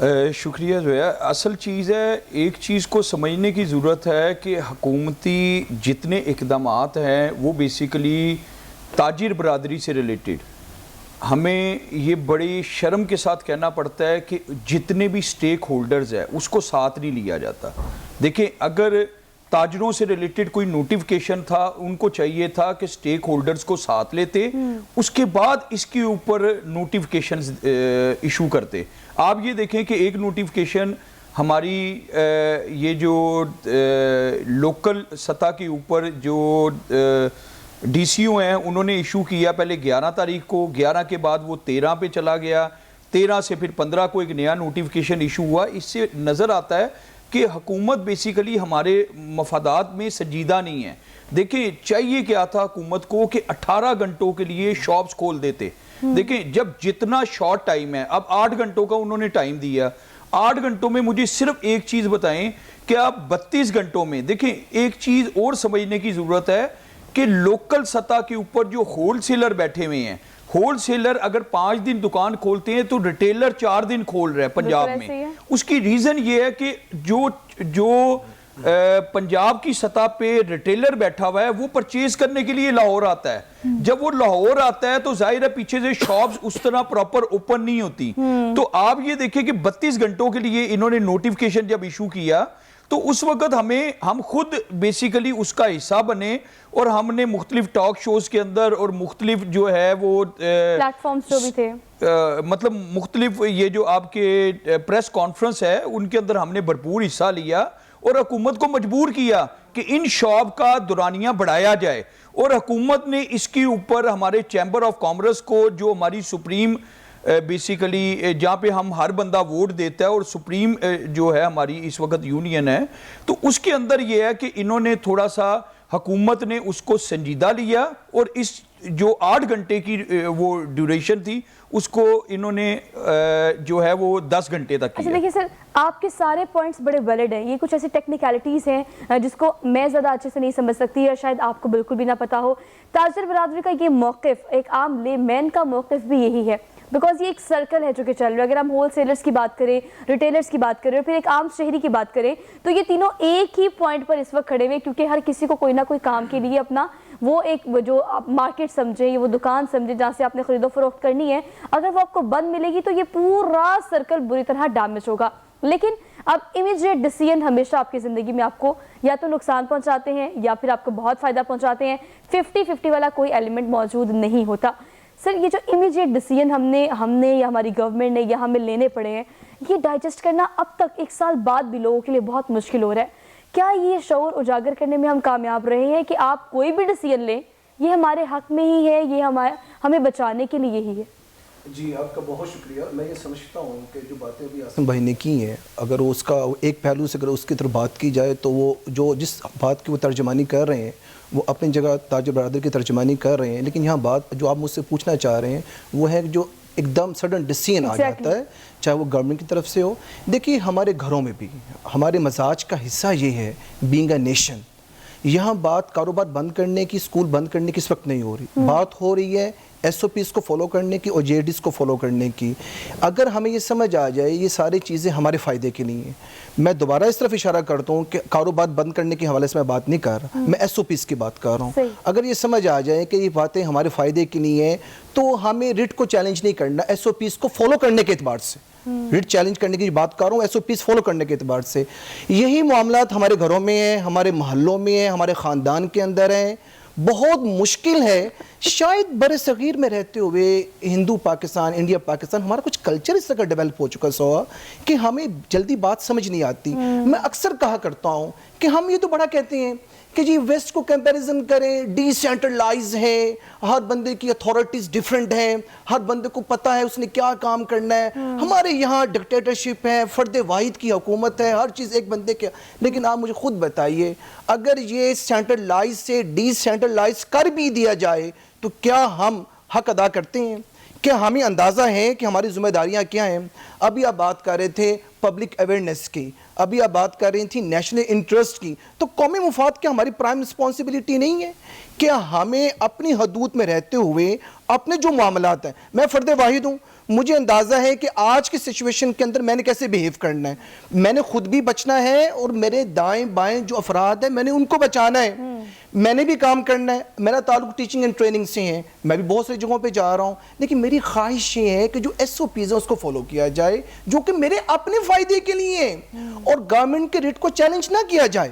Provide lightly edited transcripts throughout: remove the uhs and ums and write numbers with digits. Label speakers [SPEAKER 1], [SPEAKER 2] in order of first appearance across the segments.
[SPEAKER 1] شکریہ زویا. اصل چیز ہے, ایک چیز کو سمجھنے کی ضرورت ہے کہ حکومتی جتنے اقدامات ہیں وہ بیسیکلی تاجر برادری سے ریلیٹڈ. ہمیں یہ بڑی شرم کے ساتھ کہنا پڑتا ہے کہ جتنے بھی سٹیک ہولڈرز ہیں اس کو ساتھ نہیں لیا جاتا. دیکھیں, اگر تاجروں سے ریلیٹڈ کوئی نوٹیفیکیشن تھا, ان کو چاہیے تھا کہ سٹیک ہولڈرز کو ساتھ لیتے, اس کے بعد اس کے اوپر نوٹیفیکیشنز ایشو کرتے. آپ یہ دیکھیں کہ ایک نوٹیفیکیشن ہماری یہ جو لوکل سطح کے اوپر جو ڈی سی او ہیں انہوں نے ایشو کیا پہلے 11 تاریخ کو, 11 کے بعد وہ 13 پہ چلا گیا, 13 سے پھر 15 کو ایک نیا نوٹیفیکیشن ایشو ہوا. اس سے نظر آتا ہے کہ حکومت بیسیکلی ہمارے مفادات میں سنجیدہ نہیں ہے. دیکھیں, چاہیے کیا تھا حکومت کو کہ 18 گھنٹوں کے لیے شاپس کھول دیتے. دیکھیں, جب جتنا شارٹ ٹائم ہے, اب 8 گھنٹوں کا انہوں نے ٹائم دیا, 8 گھنٹوں میں مجھے صرف ایک چیز بتائیں کہ آپ 32 گھنٹوں میں, دیکھیں ایک چیز اور سمجھنے کی ضرورت ہے کہ لوکل سطح کے اوپر جو ہول سیلر بیٹھے ہوئے ہیں, ہول سیلر اگر 5 دن دکان کھولتے ہیں تو ریٹیلر 4 دن کھول رہے ہیں پنجاب میں. اس کی ریزن یہ ہے کہ جو پنجاب کی سطح پہ ریٹیلر بیٹھا ہوا ہے وہ پرچیز کرنے کے لیے لاہور آتا ہے. جب وہ لاہور آتا ہے تو ظاہر ہے پیچھے سے شاپس اس طرح پراپر اوپن نہیں ہوتی. تو آپ یہ دیکھیں کہ 32 گھنٹوں کے لیے انہوں نے نوٹیفیکیشن جب ایشو کیا تو اس وقت ہم خود بیسیکلی اس کا حصہ بنے, اور ہم نے مختلف ٹاک شوز کے اندر اور مختلف جو ہے وہ
[SPEAKER 2] پلیٹ فارمز جو بھی تھے,
[SPEAKER 1] مطلب مختلف یہ جو آپ کے پریس کانفرنس ہے ان کے اندر ہم نے بھرپور حصہ لیا اور حکومت کو مجبور کیا کہ ان شاپ کا دورانیہ بڑھایا جائے. اور حکومت نے اس کے اوپر ہمارے چیمبر آف کامرس کو, جو ہماری سپریم بیسیکلی جہاں پہ ہم ہر بندہ ووٹ دیتا ہے اور سپریم جو ہے ہماری اس وقت یونین ہے, تو اس کے اندر یہ ہے کہ انہوں نے تھوڑا سا, حکومت نے اس کو سنجیدہ لیا اور اس جو 8 گھنٹے کی وہ ڈیوریشن تھی اس کو انہوں نے جو ہے وہ 10 گھنٹے تک کیا.
[SPEAKER 2] دیکھیں سر, آپ کے سارے پوائنٹس بڑے ویلڈ ہیں. یہ کچھ ایسی ٹیکنیکلٹیز ہیں جس کو میں زیادہ اچھے سے نہیں سمجھ سکتی یا شاید آپ کو بالکل بھی نہ پتا ہو. تاجر برادری کا یہ موقف, ایک عام لے مین کا موقف بھی یہی ہے, بیکاز یہ ایک سرکل ہے جو کہ چل رہا ہے. اگر ہم ہول سیلرز کی بات کریں, ریٹیلرز کی بات کریں اور پھر ایک عام شہری کی بات کریں, تو یہ تینوں ایک ہی پوائنٹ پر اس وقت کھڑے ہوئے, کیونکہ ہر کسی کو کوئی نہ کوئی کام کے لیے اپنا وہ ایک جو مارکیٹ سمجھے, وہ دکان سمجھے جہاں سے آپ نے خرید و فروخت کرنی ہے, اگر وہ آپ کو بند ملے گی تو یہ پورا سرکل بری طرح ڈیمیج ہوگا. لیکن اب امیجیٹ ڈیسیژن ہمیشہ آپ کی زندگی میں آپ کو یا تو نقصان پہنچاتے ہیں یا پھر آپ کو بہت فائدہ پہنچاتے ہیں. 50-50 والا کوئی ایلیمنٹ موجود نہیں ہوتا. سر, یہ جو امیجیٹ ڈیسیژن ہم نے یا ہماری گورنمنٹ نے یا ہمیں لینے پڑے ہیں, یہ ڈائجسٹ کرنا اب تک 1 سال بعد بھی لوگوں کے لیے بہت مشکل ہو رہا ہے. کیا یہ شعور اجاگر کرنے میں ہم کامیاب رہے ہیں کہ آپ کوئی بھی ڈیسیژن لیں یہ ہمارے حق میں ہی ہے, یہ ہمیں بچانے کے لیے ہی ہے؟
[SPEAKER 3] جی, آپ کا بہت شکریہ. میں یہ سمجھتا ہوں کہ جو باتیں ابھی عاصم بھائی نے کی ہیں, اگر اس کا ایک پہلو سے اگر اس کی طرف بات کی جائے تو وہ جس بات کی وہ ترجمانی کر رہے ہیں وہ اپنی جگہ تاجر برادری کی ترجمانی کر رہے ہیں. لیکن یہاں بات جو آپ مجھ سے پوچھنا چاہ رہے ہیں وہ ہے جو ایک دم سڈن ڈیسیژن آ جاتا ہے, چاہے وہ گورنمنٹ کی طرف سے ہو. دیکھیے, ہمارے گھروں میں بھی ہمارے مزاج کا حصہ یہ ہے, بینگ اے نیشن, یہاں بات کاروبار بند کرنے کی, اسکول بند کرنے کی اس وقت نہیں ہو رہی. بات ہو رہی ہے ایس او پیز کو فالو کرنے کی اور جے ڈیز کو فالو کرنے کی. اگر ہمیں یہ سمجھ آ جائے یہ ساری چیزیں ہمارے فائدے کے لیے ہیں. میں دوبارہ اس طرف اشارہ کرتا ہوں کہ کاروبار بند کرنے کے حوالے سے میں بات نہیں کر رہا, میں ایس او پیز کی بات کر رہا ہوں. اگر یہ سمجھ آ جائے کہ یہ باتیں ہمارے فائدے کے لیے ہیں تو ہمیں ریٹ کو چیلنج نہیں کرنا, ایس او پیز کو فالو کرنے کے اعتبار سے. ریٹ چیلنج کرنے کی بات کر رہا ہوں, ایس او پیز فالو کرنے کے اعتبار سے. یہی معاملات ہمارے گھروں میں ہیں, ہمارے محلوں میں ہیں, ہمارے خاندان کے اندر ہیں. بہت مشکل ہے, شاید بر صغیر میں رہتے ہوئے ہندو پاکستان, انڈیا پاکستان, ہمارا کچھ کلچر اس طرح ڈیولپ ہو چکا سوا کہ ہمیں جلدی بات سمجھ نہیں آتی. میں اکثر کہا کرتا ہوں کہ ہم یہ تو بڑا کہتے ہیں کہ جی ویسٹ کو کمپیریزن کریں, ڈی سینٹرلائز ہے, ہر بندے کی اتھارٹیز ڈیفرنٹ ہیں, ہر بندے کو پتہ ہے اس نے کیا کام کرنا ہے. ہمارے یہاں ڈکٹیٹرشپ ہے, فرد واحد کی حکومت ہے, ہر چیز ایک بندے کے. لیکن آپ مجھے خود بتائیے, اگر یہ سینٹرلائز سے ڈی سینٹرلائز کر بھی دیا جائے تو کیا ہم حق ادا کرتے ہیں؟ کہ ہمیں اندازہ ہے کہ ہماری ذمہ داریاں کیا ہیں. ابھی آپ بات کر رہے تھے پبلک اویئرنیس کی, ابھی آپ بات کر رہی تھی نیشنل انٹرسٹ کی. تو قومی مفاد کیا ہماری پرائم رسپانسبلٹی نہیں ہے کہ ہمیں اپنی حدود میں رہتے ہوئے اپنے جو معاملات ہیں, میں فرد واحد ہوں, مجھے اندازہ ہے کہ آج کی سچویشن کے اندر میں نے کیسے بیہیو کرنا ہے, میں نے خود بھی بچنا ہے اور میرے دائیں بائیں جو افراد ہیں میں نے ان کو بچانا ہے, میں نے بھی کام کرنا ہے. میرا تعلق ٹیچنگ اینڈ ٹریننگ سے ہے, میں بھی بہت ساری جگہوں پہ جا رہا ہوں, لیکن میری خواہش یہ ہے کہ جو ایس او پیز ہیں اس کو فالو کیا جائے جو کہ میرے اپنے فائدے کے لیے ہیں, اور گورنمنٹ کے ریٹ کو چیلنج نہ کیا جائے.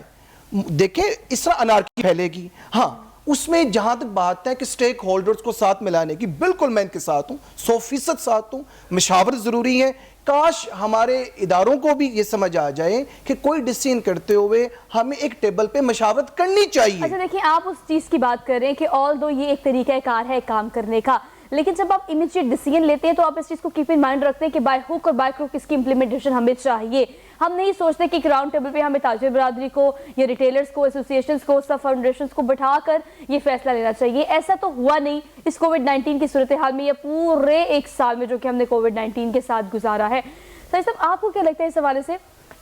[SPEAKER 3] دیکھیں اس طرح انارکی پھیلے گی. ہاں اس میں جہاں تک بات ہے کہ سٹیک ہولڈرز کو ساتھ ملانے کی, بالکل میں ان کے ساتھ ہوں, 100% ساتھ ہوں. مشاورت ضروری ہے. کاش ہمارے اداروں کو بھی یہ سمجھ آ جائے کہ کوئی ڈیسیژن کرتے ہوئے ہمیں ایک ٹیبل پہ مشاورت کرنی چاہیے.
[SPEAKER 2] اچھا دیکھیں, آپ اس چیز کی بات کر رہے ہیں کہ آل دو یہ ایک طریقہ کار ہے کام کرنے کا, لیکن جب آپ امیجیٹ ڈیسیژن لیتے ہیں تو آپ اس چیز کو کیپ ان مائنڈ رکھتے ہیں کہ بائی ہک اور بائی کروک اس کی امپلیمنٹیشن ہمیں چاہیے. ہم نہیں سوچتے کہ ایک راؤنڈ ٹیبل پہ ہمیں تاجر برادری کو یا ریٹیلرز کو, ایسوسیشنز کو, سب فاؤنڈیشنز کو بٹھا کر یہ فیصلہ لینا چاہیے. ایسا تو ہوا نہیں اس کووڈ-19 کی صورتحال میں, یا پورے ایک سال میں جو کہ ہم نے کووڈ-19 کے ساتھ گزارا ہے. سر صاحب آپ کو کیا لگتا ہے اس حوالے سے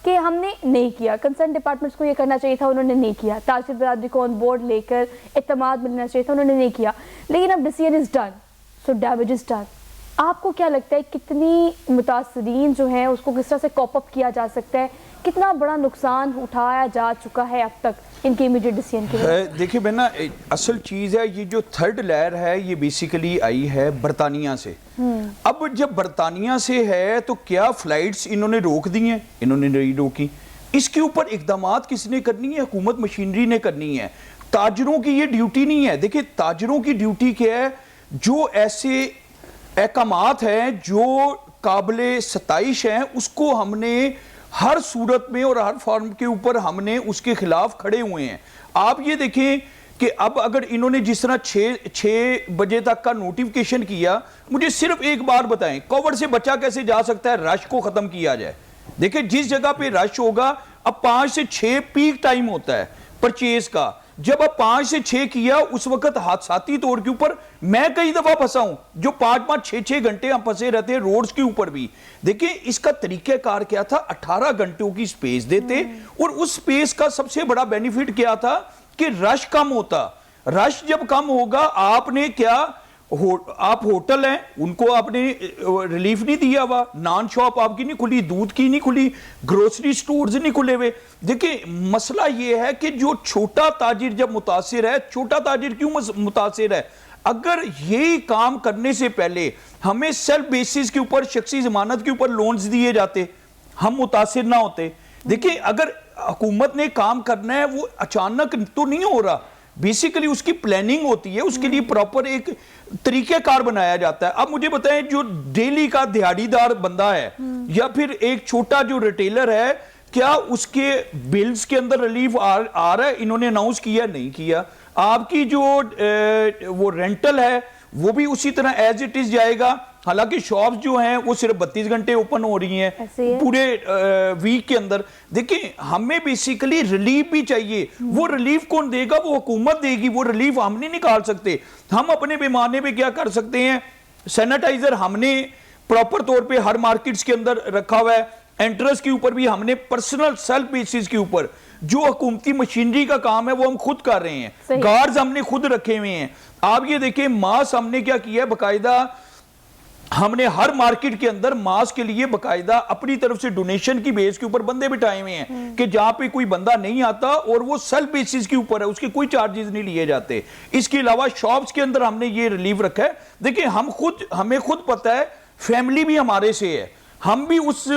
[SPEAKER 2] کہ ہم نے نہیں کیا, کنسرن ڈپارٹمنٹس کو یہ کرنا چاہیے تھا, انہوں نے نہیں کیا, تاجر برادری کو آن بورڈ لے کر اعتماد ملنا چاہیے تھا, انہوں نے نہیں کیا, لیکن اب decision is done, so damage is done. آپ کو کیا لگتا ہے کتنی متاثرین جو ہیں اس کو کس طرح سے کوپ اپ کیا جا سکتا ہے, کتنا بڑا نقصان اٹھایا جا چکا ہے اب تک ان کے امیڈیٹ ڈیسیژن کے لیے؟
[SPEAKER 1] دیکھیں بہنا, اصل چیز ہے یہ جو تھرڈ لیئر ہے یہ بیسیکلی آئی ہے برطانیہ سے. اب جب برطانیہ سے ہے تو کیا فلائٹس انہوں نے روک دی ہیں؟ انہوں نے نہیں روکی. اس کے اوپر اقدامات کس نے کرنی ہے؟ حکومت مشینری نے کرنی ہے. تاجروں کی یہ ڈیوٹی نہیں ہے. دیکھیں تاجروں کی ڈیوٹی کیا ہے, جو ایسے احکامات ہیں جو قابل ستائش ہیں اس کو ہم نے ہر صورت میں اور ہر فارم کے اوپر ہم نے اس کے خلاف کھڑے ہوئے ہیں. آپ یہ دیکھیں کہ اب اگر انہوں نے جس طرح 6 بجے تک کا نوٹیفیکیشن کیا, مجھے صرف ایک بار بتائیں کووڈ سے بچا کیسے جا سکتا ہے؟ رش کو ختم کیا جائے. دیکھیں جس جگہ پہ رش ہوگا, اب 5 سے 6 پیک ٹائم ہوتا ہے پرچیز کا, جب اب 5 سے 6 کیا اس وقت حادثاتی طور کے اوپر میں کئی دفعہ پھنسا ہوں, جو 5-5 6-6 گھنٹے ہم پھنسے رہتے ہیں روڈز کے اوپر بھی. دیکھیں اس کا طریقہ کار کیا تھا, 18 گھنٹوں کی سپیس دیتے, اور اس سپیس کا سب سے بڑا بینیفٹ کیا تھا کہ رش کم ہوتا. رش جب کم ہوگا, آپ نے کیا, آپ ہوٹل ہیں ان کو آپ نے ریلیف نہیں دیا ہوا, نان شاپ آپ کی نہیں کھلی, دودھ کی نہیں کھلی, گروسری سٹورز نہیں کھلے ہوئے. دیکھیں مسئلہ یہ ہے کہ جو چھوٹا تاجر جب متاثر ہے, چھوٹا تاجر کیوں متاثر ہے؟ اگر یہی کام کرنے سے پہلے ہمیں سیلف بیسس کے اوپر, شخصی ضمانت کے اوپر لونز دیے جاتے, ہم متاثر نہ ہوتے. دیکھیں اگر حکومت نے کام کرنا ہے وہ اچانک تو نہیں ہو رہا, بیسیکلی اس کی پلاننگ ہوتی ہے, اس کے لیے پراپر ایک طریقہ کار بنایا جاتا ہے. اب مجھے بتائیں جو ڈیلی کا دیہڑی دار بندہ ہے یا پھر ایک چھوٹا جو ریٹیلر ہے, کیا اس کے بلز کے اندر ریلیف آ رہا ہے؟ انہوں نے اناؤنس کیا نہیں کیا. آپ کی جو وہ رینٹل ہے وہ بھی اسی طرح ایز اٹ از جائے گا, حالانکہ شاپس جو ہیں وہ صرف 32 گھنٹے اوپن ہو رہی ہیں پورے ویک کے اندر. دیکھیں ہمیں بیسیکلی ریلیف بھی چاہیے. وہ ریلیف کون دے گا؟ وہ حکومت دے گی. وہ ریلیف ہم نہیں نکال سکتے. ہم اپنے پیمانے پہ کیا کر سکتے ہیں؟ سینیٹائزر ہم نے پراپر طور پہ ہر مارکیٹس کے اندر رکھا ہوا ہے, انٹرس کے اوپر بھی ہم نے پرسنل سیلف بیسز کے اوپر جو حکومتی مشینری کا کام ہے وہ ہم خود کر رہے ہیں. گارڈز ہم نے خود رکھے ہوئے ہیں. آپ یہ دیکھیں ماسک ہم نے کیا کیا ہے, باقاعدہ ہم نے ہر مارکیٹ کے اندر ماسک کے لیے باقاعدہ اپنی طرف سے ڈونیشن کی بیس کے اوپر بندے بٹھائے ہوئے ہیں کہ جہاں پہ کوئی بندہ نہیں آتا اور وہ سیلف بیسز کے اوپر ہے, اس کے کوئی چارجز نہیں لیے جاتے. اس کے علاوہ شاپس کے اندر ہم نے یہ ریلیف رکھا ہے. دیکھیں ہمیں خود پتہ ہے, فیملی بھی ہمارے سے ہے, ہم بھی اس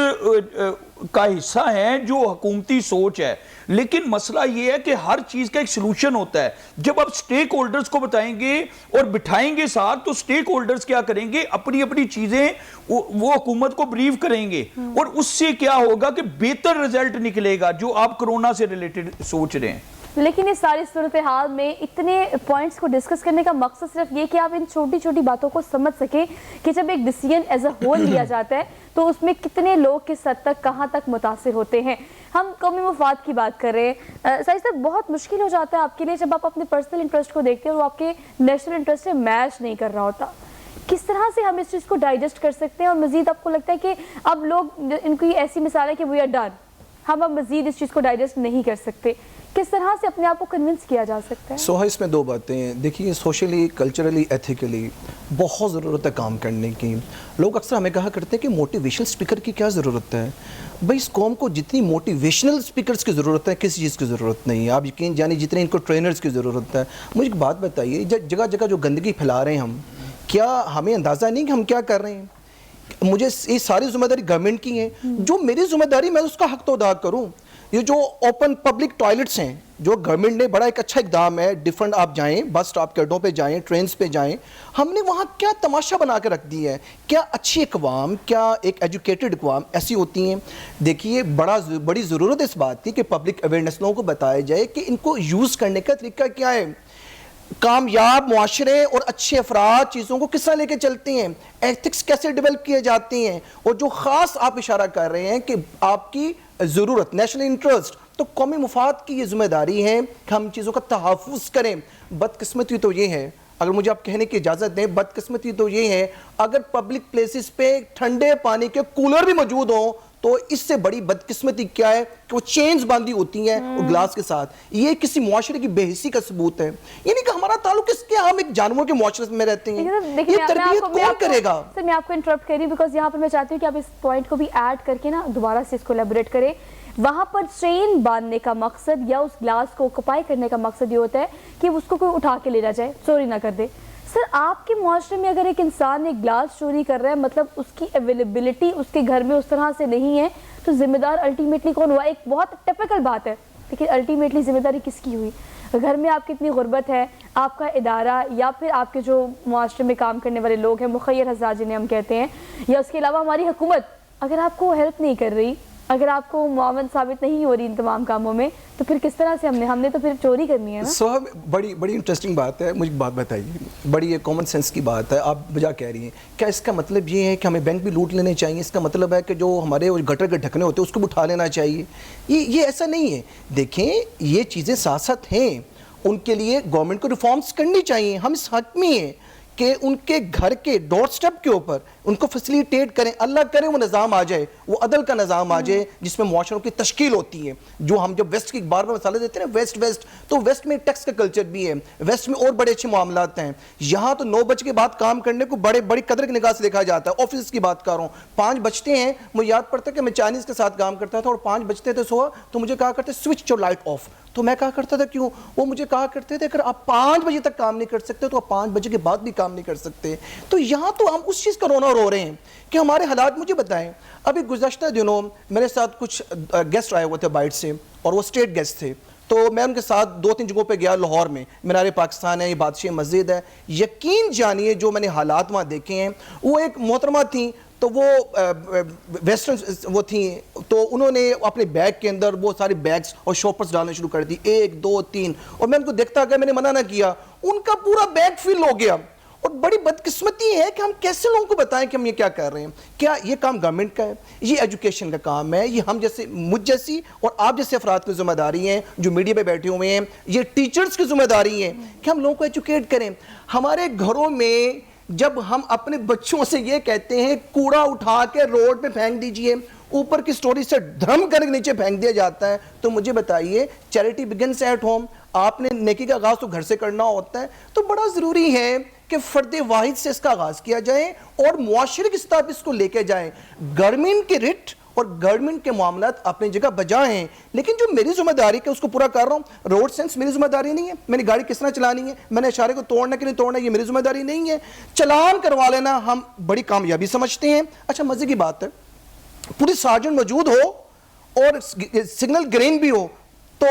[SPEAKER 1] کا حصہ ہیں جو حکومتی سوچ ہے. لیکن مسئلہ یہ ہے کہ ہر چیز کا ایک سلوشن ہوتا ہے. جب آپ سٹیک ہولڈرز کو بتائیں گے اور بٹھائیں گے ساتھ, تو سٹیک ہولڈرز کیا کریں گے, اپنی اپنی چیزیں وہ حکومت کو بریف کریں گے, اور اس سے کیا ہوگا کہ بہتر رزلٹ نکلے گا جو آپ کرونا سے ریلیٹڈ سوچ رہے ہیں.
[SPEAKER 2] لیکن اس ساری صورتحال میں اتنے پوائنٹس کو ڈسکس کرنے کا مقصد صرف یہ کہ آپ ان چھوٹی چھوٹی باتوں کو سمجھ سکیں کہ جب ایک ڈیسیژن ایز اے ہول لیا جاتا ہے تو اس میں کتنے لوگ کس حد تک کہاں تک متاثر ہوتے ہیں. ہم قومی مفاد کی بات کر رہے ہیں, سائز صاحب بہت مشکل ہو جاتا ہے آپ کے لیے جب آپ اپنے پرسنل انٹرسٹ کو دیکھتے ہیں اور وہ آپ کے نیشنل انٹرسٹ سے میچ نہیں کر رہا ہوتا. کس طرح سے ہم اس چیز کو ڈائجسٹ کر سکتے ہیں؟ اور مزید آپ کو لگتا ہے کہ اب لوگ ان کی ایسی مثال ہے کہ وی آر ڈن، ہم اب مزید اس چیز کو ڈائجسٹ نہیں کر سکتے، کس طرح سے اپنے آپ کو کنونس کیا جا سکتا ہے؟
[SPEAKER 3] سوہا اس میں دو باتیں ہیں. دیکھیے سوشلی کلچرلی ایتھیکلی بہت ضرورت ہے کام کرنے کی. لوگ اکثر ہمیں کہا کرتے ہیں کہ موٹیویشنل اسپیکر کی کیا ضرورت ہے. بھائی اس قوم کو جتنی موٹیویشنل اسپیکرز کی ضرورت ہے کسی چیز کی ضرورت نہیں ہے. آپ یقین جانے جتنے ان کو ٹرینرز کی ضرورت ہے. مجھے ایک بات بتائیے، جگہ جگہ جو گندگی پھیلا رہے ہیں ہم، کیا ہمیں اندازہ نہیں کہ ہم کیا کر رہے ہیں؟ مجھے یہ ساری ذمہ داری گورنمنٹ کی ہے. جو میری ذمہ داری میں اس کا حق تو ادا کروں. یہ جو اوپن پبلک ٹوائلٹس ہیں جو گورنمنٹ نے بڑا ایک اچھا اقدام ہے، ڈفرنٹ آپ جائیں بس اسٹاپ کے اڈوں پہ جائیں، ٹرینز پہ جائیں، ہم نے وہاں کیا تماشا بنا کے رکھ دی ہے. کیا اچھی اقوام، کیا ایک ایجوکیٹڈ اقوام ایسی ہوتی ہیں. دیکھیے بڑی ضرورت ہے اس بات کی کہ پبلک اویئرنیس لوگوں کو بتایا جائے کہ ان کو یوز کرنے کا طریقہ کیا ہے. کامیاب معاشرے اور اچھے افراد چیزوں کو کس طرح لے کے چلتے ہیں، ایتھکس کیسے ڈیولپ کیے جاتے ہیں. اور جو خاص آپ اشارہ کر رہے ہیں کہ آپ کی ضرورت نیشنل انٹرسٹ، تو قومی مفاد کی یہ ذمہ داری ہے کہ ہم چیزوں کا تحفظ کریں. بدقسمتی تو یہ ہے، اگر مجھے آپ کہنے کی اجازت دیں، بدقسمتی تو یہ ہے اگر پبلک پلیسز پہ ٹھنڈے پانی کے کولر بھی موجود ہوں تو اس سے بڑی بدقسمتی کیا ہے کہ وہ چینز باندھی ہوتی ہیں اور گلاس کے ساتھ. یہ کسی معاشرے کی بے حسی کا ثبوت ہے. یعنی کہ ہمارا تعلق اس کے، ہم ایک جانوروں کے معاشرے میں رہتے ہیں. یہ تربیت کون کرے گا؟
[SPEAKER 2] سر میں آپ کو انٹرپٹ کر رہی ہوں بیکاز یہاں پر میں چاہتی ہوں کہ آپ اس پوائنٹ کو بھی ایڈ کر کے نا دوبارہ سے اس کو ایلیبریٹ کریں. وہاں پر چین باندھنے کا مقصد یا اس گلاس کو آکوپائی کرنے کا مقصد یہ ہوتا ہے کہ اس کو کوئی اٹھا کے لے جائے، چوری نہ کر دے. سر آپ کے معاشرے میں اگر ایک انسان ایک گلاس چوری کر رہا ہے، مطلب اس کی اویلیبلٹی اس کے گھر میں اس طرح سے نہیں ہے، تو ذمہ دار الٹیمیٹلی کون ہوا؟ ایک بہت ٹپیکل بات ہے، لیکن الٹیمیٹلی ذمہ داری کس کی ہوئی؟ گھر میں آپ کی اتنی غربت ہے، آپ کا ادارہ یا پھر آپ کے جو معاشرے میں کام کرنے والے لوگ ہیں، مخیر حضرات جنہیں ہم کہتے ہیں، یا اس کے علاوہ ہماری حکومت اگر آپ کو ہیلپ نہیں کر رہی، اگر آپ کو معاون ثابت نہیں ہو رہی ان تمام کاموں میں، تو پھر کس طرح سے ہم نے تو پھر چوری کرنی ہے نا.
[SPEAKER 3] صاحب بڑی انٹرسٹنگ بات ہے. مجھے بات بتائیے، بڑی یہ کامن سینس کی بات ہے. آپ بجا کہہ رہی ہیں کیا اس کا مطلب یہ ہے کہ ہمیں بینک بھی لوٹ لینے چاہیے؟ اس کا مطلب ہے کہ جو ہمارے گٹر کے ڈھکنے ہوتے ہیں اس کو بھی اٹھا لینا چاہیے؟ یہ ایسا نہیں ہے. دیکھیں یہ چیزیں سیاست ہیں، ان کے لیے گورنمنٹ کو ریفارمز کرنی چاہیے. ہم اس حق میں ہیں کہ ان کے گھر کے ڈور سٹیپ کے اوپر ان کو فیسیلیٹیٹ کریں. اللہ کرے وہ نظام آ جائے، وہ عدل کا نظام آ جائے جس میں معاشروں کی تشکیل ہوتی ہے. جو ہم جب ویسٹ کی بار بار مثالیں دیتے ہیں نا، ویسٹ تو ویسٹ میں ٹیکس کا کلچر بھی ہے، ویسٹ میں اور بڑے اچھے معاملات ہیں. یہاں تو 9 بجے کے بعد کام کرنے کو بڑی قدر کی نگاہ سے دیکھا جاتا ہے. آفس کی بات کر رہا ہوں، 5 بجتے ہیں، مجھے یاد پڑتا ہے کہ میں چائنیز کے ساتھ کام کرتا تھا اور 5 بجتے تھے صبح تو مجھے کہا کرتے سوئچ یور لائٹ آف. تو میں کہا کرتا تھا کیوں؟ وہ مجھے کہا کرتے تھے اگر آپ 5 بجے تک کام نہیں کر سکتے تو آپ 5 بجے کے بعد بھی کام نہیں کر سکتے. تو یہاں تو ہم اس چیز کا رونا رو رہے ہیں کہ ہمارے حالات. مجھے بتائیں، ابھی گزشتہ دنوں میرے ساتھ کچھ گیسٹ آئے ہوئے تھے بائٹ سے، اور وہ اسٹیٹ گیسٹ تھے. تو میں ان کے ساتھ 2-3 جگہوں پہ گیا. لاہور میں مینار پاکستان ہے، یہ بادشاہ مسجد ہے. یقین جانیے جو میں نے حالات وہاں دیکھے ہیں، وہ ایک محترمہ تھیں تو وہ ویسٹرن وہ تھیں، تو انہوں نے اپنے بیگ کے اندر وہ سارے بیگز اور شاپرز ڈالنے شروع کر دی، 1 2 3. اور میں ان کو دیکھتا گیا، میں نے منع نہ کیا، ان کا پورا بیگ فل ہو گیا. اور بڑی بدقسمتی ہے کہ ہم کیسے لوگوں کو بتائیں کہ ہم یہ کیا کر رہے ہیں. کیا یہ کام گورنمنٹ کا ہے؟ یہ ایجوکیشن کا کام ہے؟ یہ ہم جیسے مجھ جیسی اور آپ جیسے افراد کی ذمہ داری ہیں جو میڈیا پہ بیٹھے ہوئے ہیں؟ یہ ٹیچرز کی ذمہ داری ہے کہ ہم لوگوں کو ایجوکیٹ کریں. ہمارے گھروں میں جب ہم اپنے بچوں سے یہ کہتے ہیں کوڑا اٹھا کے روڈ پہ پھینک دیجئے، اوپر کی سٹوری سے دھرم کر کے نیچے پھینک دیا جاتا ہے، تو مجھے بتائیے چیریٹی بگنس ایٹ ہوم. آپ نے نیکی کا آغاز تو گھر سے کرنا ہوتا ہے. تو بڑا ضروری ہے کہ فرد واحد سے اس کا آغاز کیا جائے اور معاشرے کی سطح پہ اس کو لے کے جائیں. گورنمنٹ کے رٹ اور گورنمنٹ کے معاملات اپنی جگہ بجا ہیں، لیکن جو میری ذمہ داری کہ اس کو پورا کر رہا ہوں. روڈ سینس میری ذمہ داری نہیں ہے، میں نے گاڑی کس طرح چلانی ہے، میں نے اشارے کو توڑنا کہ نہیں توڑنا، یہ میری ذمہ داری نہیں ہے. چلان کروا لینا ہم بڑی کامیابی سمجھتے ہیں. اچھا مزے کی بات ہے، پولیس سارجنٹ موجود ہو اور سگنل گرین بھی ہو تو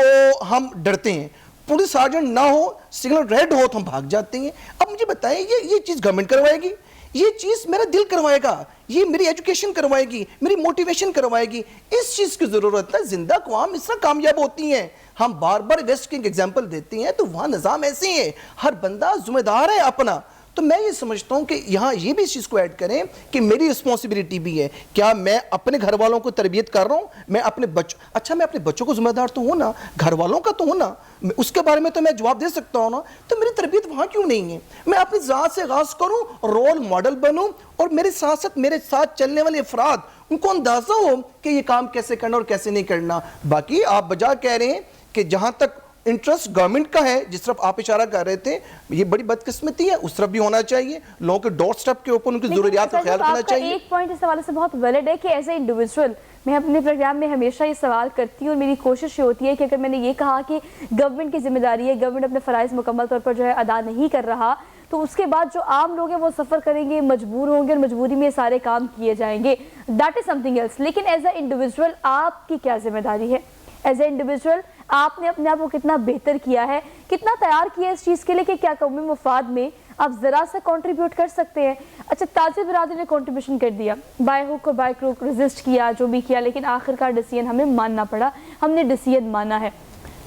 [SPEAKER 3] ہم ڈرتے ہیں، پولیس سارجنٹ نہ ہو، سگنل ریڈ ہو تو ہم بھاگ جاتے ہیں. اب مجھے بتائیں یہ چیز گورنمنٹ کروائے گی؟ یہ چیز میرا دل کروائے گا؟ یہ میری ایجوکیشن کروائے گی؟ میری موٹیویشن کروائے گی؟ اس چیز کی ضرورت ہے. زندہ قوام اس طرح کامیاب ہوتی ہیں. ہم بار بار ویسٹ کی ایگزامپل دیتے ہیں تو وہاں نظام ایسے ہیں، ہر بندہ ذمہ دار ہے اپنا. تو میں یہ سمجھتا ہوں کہ یہاں یہ بھی اس چیز کو ایڈ کریں کہ میری رسپانسبلٹی بھی ہے, کیا میں اپنے گھر والوں کو تربیت کر رہا ہوں, میں اپنے بچوں, اچھا میں اپنے بچوں کو ذمہ دار تو ہوں نا, گھر والوں کا تو ہوں نا, اس کے بارے میں تو میں جواب دے سکتا ہوں نا, تو میری تربیت وہاں کیوں نہیں ہے؟ میں اپنی ذات سے آغاز کروں, رول ماڈل بنوں, اور میرے ساتھ چلنے والے افراد ان کو اندازہ ہو کہ یہ کام کیسے کرنا اور کیسے نہیں کرنا. باقی آپ بجا کہہ رہے ہیں کہ جہاں تک انٹرسٹ گورنمنٹ کا ہے, جس طرف آپ اشارہ کر رہے تھے, یہ بڑی بدقسمتی ہے, اس طرف بھی ہونا چاہیے. لوگوں کے ڈور سٹیپ کے اوپر ان کی ضروریات کا خیال رکھنا چاہیے.
[SPEAKER 2] ایک پوائنٹ اس حوالے سے بہت ویلڈ ہے کہ ایز اے انڈیویجول میں اپنے پروگرام میں ہمیشہ یہ سوال کرتی ہوں, اور میری کوشش یہ ہوتی ہے کہ اگر میں نے یہ کہا کہ گورنمنٹ کی ذمہ داری ہے, گورنمنٹ اپنے فرائض مکمل طور پر جو ہے ادا نہیں کر رہا, تو اس کے بعد جو عام لوگ ہیں وہ سفر کریں گے, مجبور ہوں گے, اور مجبوری میں سارے کام کیے جائیں گے. That is something else. لیکن ایز اے انڈیویجول آپ کی کیا ذمہ داری ہے؟ ایز اے انڈیویجول آپ نے اپنے آپ کو کتنا بہتر کیا ہے, کتنا تیار کیا ہے اس چیز کے لیے کہ کیا قومی مفاد میں آپ ذرا سا کنٹریبیوٹ کر سکتے ہیں؟ اچھا, تاجر برادری نے کنٹریبیوشن کر دیا, بائی ہک اور بائی کروک ریزسٹ کیا, جو بھی کیا, لیکن آخر کار ڈیسیژن ہمیں ماننا پڑا, ہم نے ڈیسیژن مانا ہے.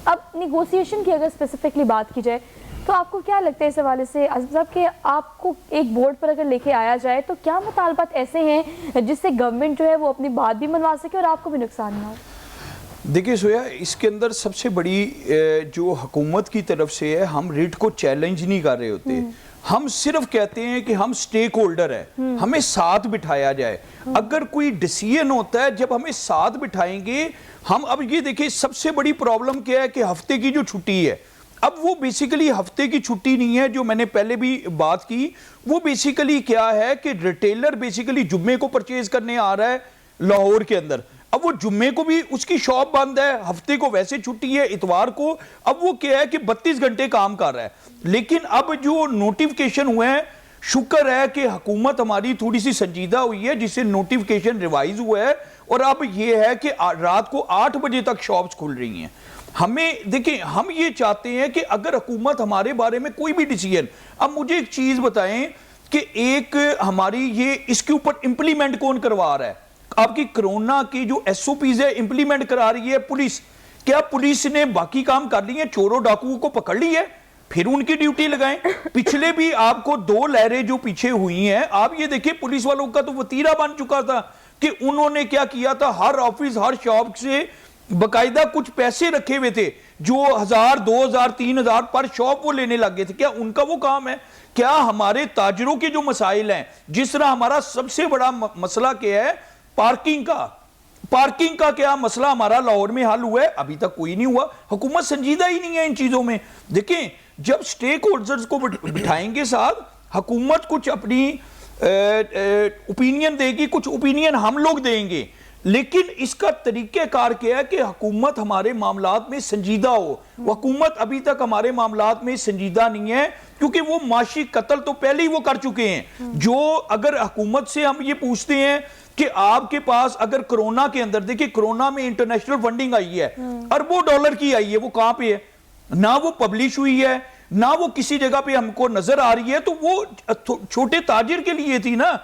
[SPEAKER 2] اب نیگوسیشن کی اگر اسپیسیفکلی بات کی جائے تو آپ کو کیا لگتا ہے اس حوالے سے اعظم صاحب کہ آپ کو ایک بورڈ پر اگر لے کے آیا جائے تو کیا مطالبات ایسے ہیں جس سے گورنمنٹ جو ہے وہ اپنی بات بھی منوا سکے اور آپ کو بھی نقصان نہ ہو؟
[SPEAKER 1] دیکھیں سویا, اس کے اندر سب سے بڑی جو حکومت کی طرف سے ہے, ہم ریٹ کو چیلنج نہیں کر رہے ہوتے, ہم صرف کہتے ہیں کہ ہم سٹیک ہولڈر ہیں, ہمیں ساتھ بٹھایا جائے. اگر کوئی ڈیسیژن ہوتا ہے, جب ہمیں ساتھ بٹھائیں گے ہم. اب یہ دیکھیں سب سے بڑی پرابلم کیا ہے کہ ہفتے کی جو چھٹی ہے, اب وہ بیسیکلی ہفتے کی چھٹی نہیں ہے, جو میں نے پہلے بھی بات کی, وہ بیسیکلی کیا ہے کہ ریٹیلر بیسیکلی جمعے کو پرچیز کرنے آ رہا ہے لاہور کے اندر, اب وہ جمعے کو بھی اس کی شاپ بند ہے, ہفتے کو ویسے چھٹی ہے, اتوار کو اب وہ کیا ہے کہ 32 گھنٹے کام کر رہا ہے. لیکن اب جو نوٹیفیکیشن ہوئے ہیں, شکر ہے کہ حکومت ہماری تھوڑی سی سنجیدہ ہوئی ہے, جس سے نوٹیفیکیشن ریوائز ہوا ہے, اور اب یہ ہے کہ رات کو 8 بجے تک شاپس کھل رہی ہیں. ہمیں دیکھیں, ہم یہ چاہتے ہیں کہ اگر حکومت ہمارے بارے میں کوئی بھی ڈیسیژن, اب مجھے ایک چیز بتائیں کہ ایک ہماری یہ اس کے اوپر امپلیمنٹ کون کروا رہا ہے؟ آپ کی کرونا کی جو ایس او پیز ہے امپلیمنٹ کرا رہی ہے پولیس. کیا پولیس نے باقی کام کر لی ہیں؟ چوروں ڈاکوؤں کو پکڑ لی ہے, پھر ان کی ڈیوٹی لگائیں. پچھلے بھی آپ کو 2 لہریں جو پیچھے ہوئی ہیں, آپ یہ دیکھیں پولیس والوں کا تو وتیرہ بن چکا تھا کہ انہوں نے کیا کیا تھا, ہر آفس ہر شاپ سے باقاعدہ کچھ پیسے رکھے ہوئے تھے, جو 1000 2000 3000 پر شاپ وہ لینے لگ گئے تھے. کیا ان کا وہ کام ہے؟ کیا ہمارے تاجروں کے جو مسائل ہیں, جس طرح ہمارا سب سے بڑا مسئلہ کیا ہے پارکنگ کا کیا مسئلہ ہمارا لاہور میں حل ہوا ہے؟ ابھی تک کوئی نہیں ہوا. حکومت سنجیدہ ہی نہیں ہے ان چیزوں میں. دیکھیں جب سٹیک ہولڈرز کو بٹھائیں گے ساتھ, حکومت کچھ اپنی اوپینین دے گی, کچھ اوپینین ہم لوگ دیں گے, لیکن اس کا طریقہ کار کیا ہے کہ حکومت ہمارے معاملات میں سنجیدہ ہو. حکومت ابھی تک ہمارے معاملات میں سنجیدہ نہیں ہے, کیونکہ وہ معاشی قتل تو پہلے ہی وہ کر چکے ہیں. جو اگر حکومت سے ہم یہ پوچھتے ہیں کہ آپ کے پاس اگر کرونا کے اندر, دیکھیں کرونا میں انٹرنیشنل فنڈنگ آئی ہے, اربوں ڈالر کی آئی ہے, وہ کہاں پہ ہے؟ نہ وہ پبلش ہوئی ہے, نہ وہ کسی جگہ پہ ہم کو نظر آ رہی ہے. تو وہ چھوٹے تاجر کے لیے تھی نا,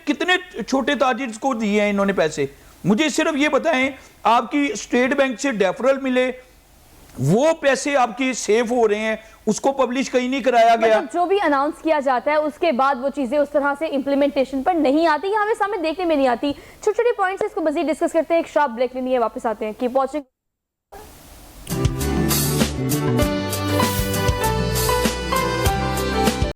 [SPEAKER 1] کتنے چھوٹے تاجر کو دیے ہیں انہوں نے پیسے؟ مجھے صرف یہ بتائیں, آپ کی اسٹیٹ بینک سے ڈیفرل ملے, وہ پیسے آپ کی سیف ہو رہے ہیں, اس کو پبلش کہیں نہیں کرایا گیا.
[SPEAKER 2] جو بھی اناؤنس کیا جاتا ہے اس کے بعد وہ چیزیں اس طرح سے امپلیمنٹیشن پر نہیں آتی, یا ہمیں سامنے دیکھنے میں نہیں آتی. چھوٹے چھوٹے پوائنٹس اس کو مزید ڈسکس کرتے ہیں, ایک شارپ بریک لینی ہے, واپس آتے ہیں. Keep watching.